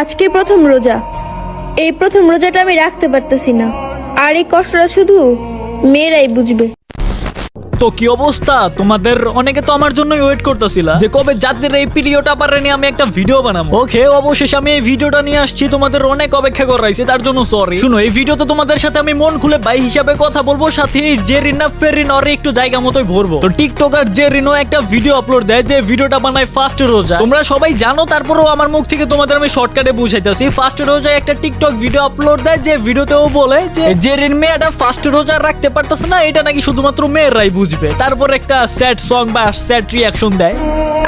আজকে প্রথম রোজা। এই প্রথম রোজাটা আমি রাখতে পারতেছি না, আর এই কষ্টটা শুধু মেয়েরাই বুঝবে। তো কি অবস্থা তোমাদের? অনেকে তো আমার জন্যই ওয়েট করতেছিল যে কবে যাদের এই পিরিয়ডটা পারে নিয়ে আমি একটা ভিডিও বানাবো। ওকে, অবশেষে আমি এই ভিডিওটা নিয়ে আসছি। তোমাদের অনেক অপেক্ষা করাইছে, তার জন্য সরি। শুনো, এই ভিডিওতে তোমাদের সাথে আমি মন খুলে ভাই হিসাবে কথা বলবো, সাথে জেরিনা ফেরিনা ওরে একটু জায়গা মতোই ভরবো। তো টিকটকার জেরিনো একটা ভিডিও আপলোড দেয়, যে ভিডিওটা বানায় ফার্স্ট রোজা। তোমরা সবাই জানো, তারপরেও আমার মুখ থেকে তোমাদের আমি শর্টকাটে বুঝাইতেছি। ফার্স্ট রোজায় একটা টিকটক ভিডিও আপলোড দেয়, যে ভিডিওতেও বলে যে জেরিন মেয়েটা ফার্স্ট রোজা রাখতে পারতেছে না, এটা নাকি শুধুমাত্র মেয়েরাই বুঝবে। তারপর একটা স্যাড সং বা স্যাড রিঅ্যাকশন দেয়।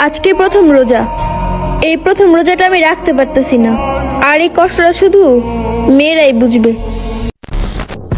আজকে প্রথম রোজা, এই প্রথম রোজাটা আমি রাখতে পারতেছি না, আর এই কষ্টটা শুধু মেয়েরাই বুঝবে।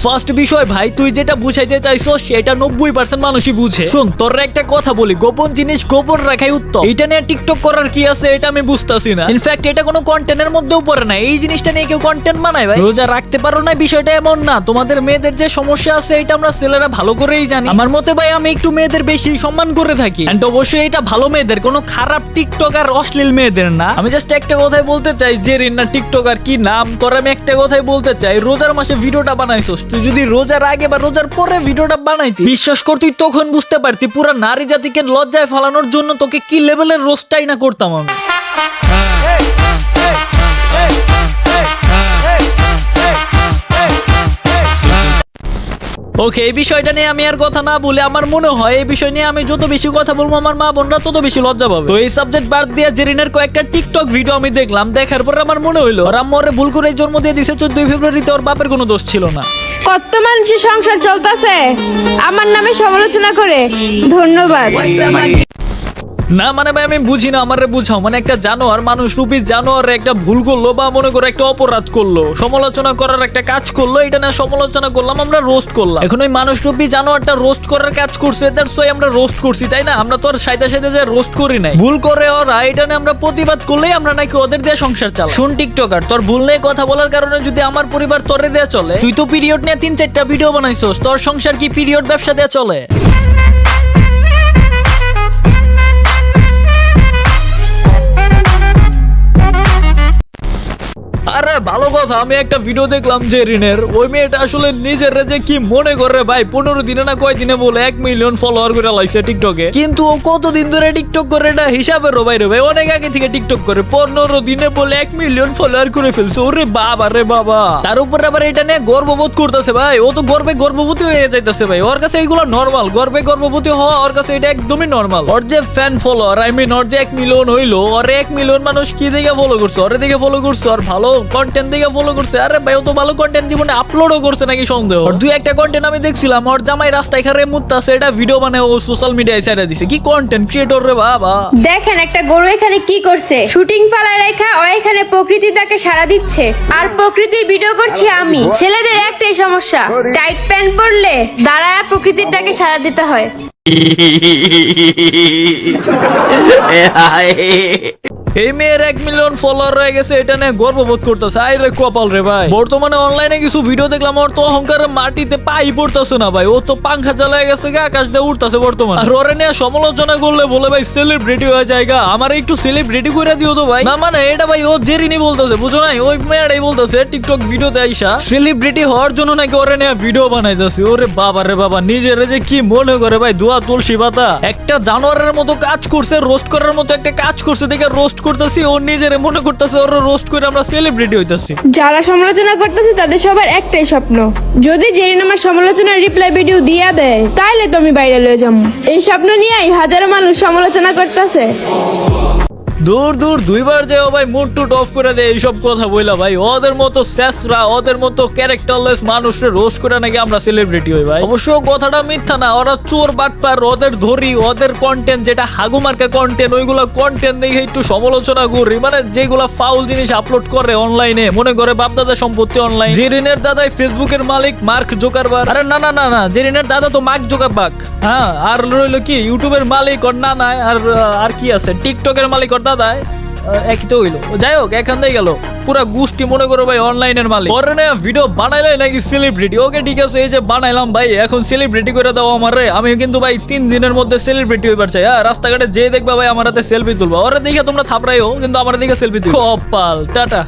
ফার্স্ট বিষয় ভাই, তুই যেটা বুঝাইতে চাইছো সেটা 90% মানুষই বুঝে। শোন, তোর একটা কথা বলি, গোপন জিনিস গোপন রাখাই উত্তম। এটা নিয়ে টিকটক করার কি আছে এটা আমি বুঝতাছি না। ইনফ্যাক্ট এটা কোনো কন্টেন্টের মধ্যেও পড়ে না। এই জিনিসটা নিয়ে কেউ কন্টেন্ট বানায় ভাই? রোজা রাখতে পারো না বিষয়টা এমন না। তোমাদের মেয়েদের যে সমস্যা আছে এটা আমরা ছেলেরা ভালো করেই জানি। আমার মতে ভাই আমি একটু মেয়েদের বেশি সম্মান করে থাকি, এন্ড অবশ্যই এটা ভালো মেয়েদের, কোনো খারাপ টিকটক আর অশ্লীল মেয়েদের না। আমি জাস্ট একটা কথাই বলতে চাই, যে রিনা টিকটকার কি নাম তোর, আমি একটা কথাই বলতে চাই, রোজার মাসে ভিডিওটা বানাইছস, তুই যদি রোজার আগে বা রোজার পরে ভিডিওটা বানাইতি, বিশ্বাস কর তুই তখন বুঝতে পারতি পুরো নারী জাতিকে লজ্জায় ফেলানোর জন্য তোকে কি লেভেলের রোস্টাই না করতাম আমি। ওকে, এই বিষয়টা নিয়ে আমি আর কথা না বলে, আমার মনে হয় এই বিষয় নিয়ে আমি যত বেশি কথা বলবো আমার মা বোনরা তত বেশি লজ্জা পাবে। তো এই সাবজেক্ট বাদ দিয়ে জেরিনের কয়েকটা টিকটক ভিডিও আমি দেখলাম, দেখার পর আমার মনে হইলো ওর আম্মু ওরে ভুল করে জন্ম দিয়ে দিছে 14 ফেব্রুয়ারিতে, ওর বাপের কোনো দোষ ছিল না। কত মানুষের সংসার চলতেছে আমার নামে সমালোচনা করে, ধন্যবাদ। না মানে ভাই আমি বুঝি না, আমারে বুঝাও। মানে একটা জানোয়ার, মানুষ রূপী জানোয়ার একটা ভুল করলো বা মনে করে একটা অপরাধ করলো, সমালোচনা করার একটা কাজ করলো, এটা না সমালোচনা করলাম, আমরা রোস্ট করলাম। এখন ওই মানুষ রূপী জানোয়ারটা রোস্ট করার কাজ করছে, দ্যাটস ওয়াই আমরা রোস্ট করছি, তাই না? আমরা তো আর সাইদে সাইদে যে রোস্ট করি নাই। ভুল করে ওরা, এটা নিয়ে আমরা প্রতিবাদ করলেই আমরা নাকি ওদের দিয়ে সংসার চালাই। শুন টিকটকার, তোর ভুল নিয়ে কথা বলার কারণে যদি আমার পরিবার তোরে দিয়ে চলে, তুই তো পিরিয়ড নিয়ে 3-4টা ভিডিও বানাইছস, তোর সংসার কি পিরিয়ড ব্যবসা দিয়ে চলে? আরে ভালো কথা, আমি একটা ভিডিও দেখলাম জেরিনের, ওই মেয়েটা আসলে নিজের যে কি মনে করে ভাই, 15 দিনে না কয়দিনে বলে 1 মিলিয়ন ফলোয়ার করে লাইছে টিকটকে। কিন্তু ও কতদিন ধরে টিকটক করে এটা হিসাবেরও বাইরে ভাই, অনেক আগে থেকে টিকটক করে, 15 দিনে বলে 1 মিলিয়ন ফলোয়ার করে ফেলছে। ওরে বাবা রে বাবা, তার উপর আবার এটা নিয়ে গর্ববোধ করতেছে ভাই। ও তো গর্ভবতী হয়ে যাইতেছে ভাই, ওর কাছে এইগুলো নর্মাল। গর্ভবতী হওয়া ওর কাছে এটা একদমই নর্মাল। ওর যে ফ্যান ফলোয়ার, আই মিন ওর যে 1 মিলিয়ন হইলো, ওর 1 মিলিয়ন মানুষ কি দেখে ফলো করছে? ওরে দেখে ফলো করছে, ওর ভালো কন্টেন্ট দেখে ফলো করছে। আরে ভাই ও তো ভালো কন্টেন্ট জীবনে আপলোডও করছে নাকি সন্দেহ। আর দুই একটা কন্টেন্ট আমি দেখছিলাম, ওর জামাই রাস্তায় খারে মুত্তাছে, এটা ভিডিও বানায় ও সোশ্যাল মিডিয়ায় ছেড়ে দিছে। কি কন্টেন্ট ক্রিয়েটর রে বাবা। দেখেন একটা গরু এখানে কি করছে, শুটিং পালায় রেখা ও এখানে প্রকৃতি তাকে সাড়া দিচ্ছে, আর প্রকৃতির ভিডিও করছি আমি। ছেলেদের একটাই সমস্যা, টাইট প্যান্ট পরলে দাঁড়ায় প্রকৃতির তাকে সাড়া দিতে হয়। এই মেয়ের 1 মিলিয়ন ফলোয়ার হয়ে গেছে, এটা নিয়ে গর্ববোধ করতেছে। আই রে কপাল রে ভাই। বর্তমানে অনলাইনে কিছু ভিডিও দেখলাম, ওর তো অহংকারে মাটিতে পাই পড়তেছে না ভাই, ও তো পাংখা চালায় গেছে, আকাশ দিয়ে উঠতেছে বর্তমানে। আর ওরে নিয়ে সমালোচনা করলে বলে ভাই সেলিব্রিটি হয়ে যায়গা, আমার একটু সেলিব্রিটি করে দিও তো ভাই। না মানে এটা ভাই ও জেরিনি বলতেছে, বুঝো নাই? ওই মেয়েটাই বলতেছে টিকটক ভিডিওতে আইসা সেলিব্রিটি হওয়ার জন্য নাকি ওরে নিয়ে ভিডিও বানাইতেছে। ওরে বাবা রে বাবা, নিজের যে কি মনে করে ভাই, দোয়া তুলসী পাতা। একটা জানোয়ারের মতো কাজ করছে, রোস্ট করার মতো একটা কাজ করছে, দেখে রোস্ট করতেছি, ও নিজের মনে করতেছে ওর রোস্ট করে আমরা সেলিব্রিটি হইতাছি। যারা সমালোচনা করতেছে তাদের সবার একটাই স্বপ্ন, যদি জেরিন আমার সমালোচনার রিপ্লাই ভিডিও দিয়া দেয় তাইলে তো আমি বাইরে লয়ে যাবো। এই স্বপ্ন নিয়েই হাজারো মানুষ সমালোচনা করতেছে। দূর দূর দুইবার যেও ভাই মুড টুট অফ করে দেয় এইসব কথা বইলা ভাই। ওদের মতো স্যাসরা, ওদের মতো ক্যারেক্টারলেস মানুষের রোস্ট করে নাকি আমরা সেলিব্রিটি হই ভাই। অবশ্য কথাটা মিথ্যা না, ওরা চোর বাটপার, ওদের ধরি, ওদের কন্টেন্ট যেটা হাগুমার্কা কন্টেন্ট, ওইগুলা কন্টেন্ট দেখে একটু সমালোচনা করি। মানে যেগুলা ফাউল জিনিস আপলোড করে অনলাইনে, মনে করে বাপদাদা সম্পত্তি অনলাইন। জেরিনের দাদাই ফেসবুকের মালিক মার্ক জোকারবার্গ। আরে না না না না, জেরিনের দাদা তো মার্ক জোকারবার্গ। হ্যাঁ, আর রইলো কি ইউটিউবের মালিক ওর নানা, আর কি আছে টিকটকের মালিক ওর দাদা, একই তো হইলো। যাই হোক, এখান থেকে গেল পুরা গোষ্ঠী মনে করো ভাই অনলাইনের মালিক। ওরে না ভিডিও বানাইলে নাকি সেলিব্রিটি। ওকে ঠিক আছে, এই যে বানাইলাম ভাই, এখন সেলিব্রিটি করে দাও আমারে। আমি কিন্তু ভাই 3 দিনের মধ্যে সেলিব্রিটি হইবার চাই। হ্যাঁ, রাস্তাঘাটে যে দেখবা ভাই আমার হাতে সেলফি তুলবা, ওরে দেখে তোমরা থাপড়াইও, কিন্তু আমার দিকে সেলফি তুলবা। কপাল টাটা।